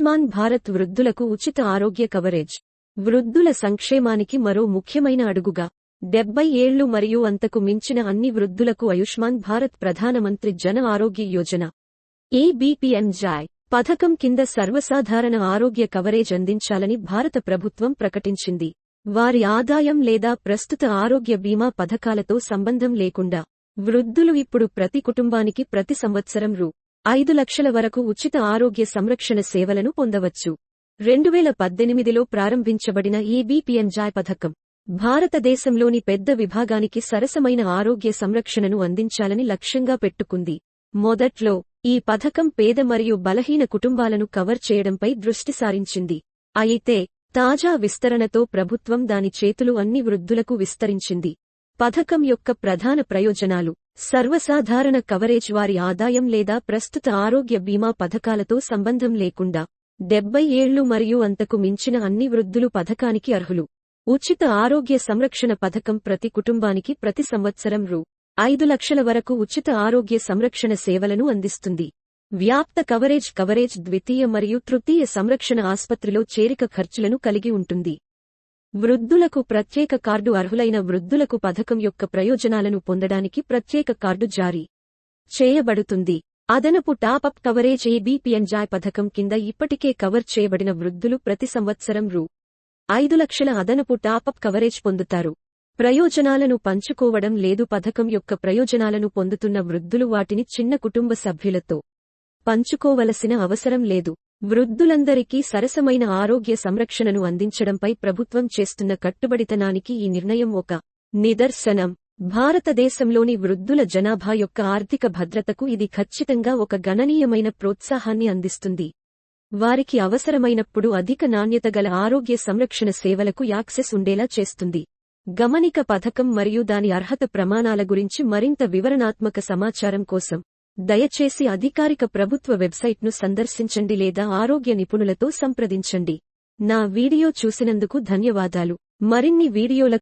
ఆయుష్మాన్ భారత్ వృద్ధులకు ఉచిత ఆరోగ్య కవరేజ్ వృద్ధుల సంక్షేమానికి మరో ముఖ్యమైన అడుగుగా 70 ఏళ్లు మరియు అంతకు మించిన అన్ని వృద్ధులకు ఆయుష్మాన్ భారత్ ప్రధానమంత్రి జన ఆరోగ్య యోజన ABPMJAY పథకం కింద సర్వసాధారణ ఆరోగ్య కవరేజ్ అందించాలని భారత ప్రభుత్వం ప్రకటించింది. వారి ఆదాయం లేదా ప్రస్తుత ఆరోగ్య బీమా పథకాలతో సంబంధం లేకుండా వృద్ధులు ఇప్పుడు ప్రతి కుటుంబానికి ప్రతి సంవత్సరం రూ. 5 లక్షల వరకు ఉచిత ఆరోగ్య సంరక్షణ సేవలను పొందవచ్చు. 2018లో ప్రారంభించబడిన ABPMJAY పథకం భారతదేశంలోని పెద్ద విభాగానికి సరసమైన ఆరోగ్య సంరక్షణను అందించాలని లక్ష్యంగా పెట్టుకుంది. మొదట్లో ఈ పథకం పేద మరియు బలహీన కుటుంబాలను కవర్ చేయడంపై దృష్టి సారించింది. అయితే తాజా విస్తరణతో ప్రభుత్వం దాని చేతులు అన్ని వృద్ధులకు విస్తరించింది. పథకం యొక్క ప్రధాన ప్రయోజనాలు: సర్వసాధారణ కవరేజ్ వారి ఆదాయం లేదా ప్రస్తుత ఆరోగ్య బీమా పథకాలతో సంబంధం లేకుండా 70 ఏళ్లు మరియు అంతకు మించిన అన్ని వృద్ధులు పథకానికి అర్హులు. ఉచిత ఆరోగ్య సంరక్షణ పథకం ప్రతి కుటుంబానికి ప్రతి సంవత్సరం రూ. 5 లక్షల వరకు ఉచిత ఆరోగ్య సంరక్షణ సేవలను అందిస్తుంది. వ్యాప్త కవరేజ్ ద్వితీయ మరియు తృతీయ సంరక్షణ ఆస్పత్రిలో చేరిక ఖర్చులను కలిగి ఉంటుంది. వృద్ధులకు ప్రత్యేక కార్డు అర్హులైన వృద్ధులకు పథకం యొక్క ప్రయోజనాలను పొందడానికి ప్రత్యేక కార్డు జారీ చేయబడుతుంది. అదనపు టాపప్ కవరేజ్ ABPMJAY పథకం కింద ఇప్పటికే కవర్ చేయబడిన వృద్ధులు ప్రతి సంవత్సరం రూ. 5 లక్షల అదనపు టాపప్ కవరేజ్ పొందుతారు. ప్రయోజనాలను పంచుకోవడం లేదు. పథకం యొక్క ప్రయోజనాలను పొందుతున్న వృద్ధులు వాటిని చిన్న కుటుంబ సభ్యులతో పంచుకోవలసిన అవసరం లేదు. వృద్ధులందరికీ సరసమైన ఆరోగ్య సంరక్షణను అందించడంపై ప్రభుత్వం చేస్తున్న కట్టుబడితనానికి ఈ నిర్ణయం ఒక నిదర్శనం. భారతదేశంలోని వృద్ధుల జనాభా యొక్క ఆర్థిక భద్రతకు ఇది ఖచ్చితంగా ఒక గణనీయమైన ప్రోత్సాహాన్ని అందిస్తుంది. వారికి అవసరమైనప్పుడు అధిక నాణ్యత గల ఆరోగ్య సంరక్షణ సేవలకు యాక్సెస్ ఉండేలా చేస్తుంది. గమనిక: పథకం మరియు దాని అర్హత ప్రమాణాల గురించి మరింత వివరణాత్మక సమాచారం కోసం దయచేసి అధికారిక ప్రభుత్వ వెబ్సైట్ను సందర్శించండి లేదా ఆరోగ్య నిపుణులతో సంప్రదించండి. నా వీడియో చూసినందుకు ధన్యవాదాలు. మరిన్ని వీడియోల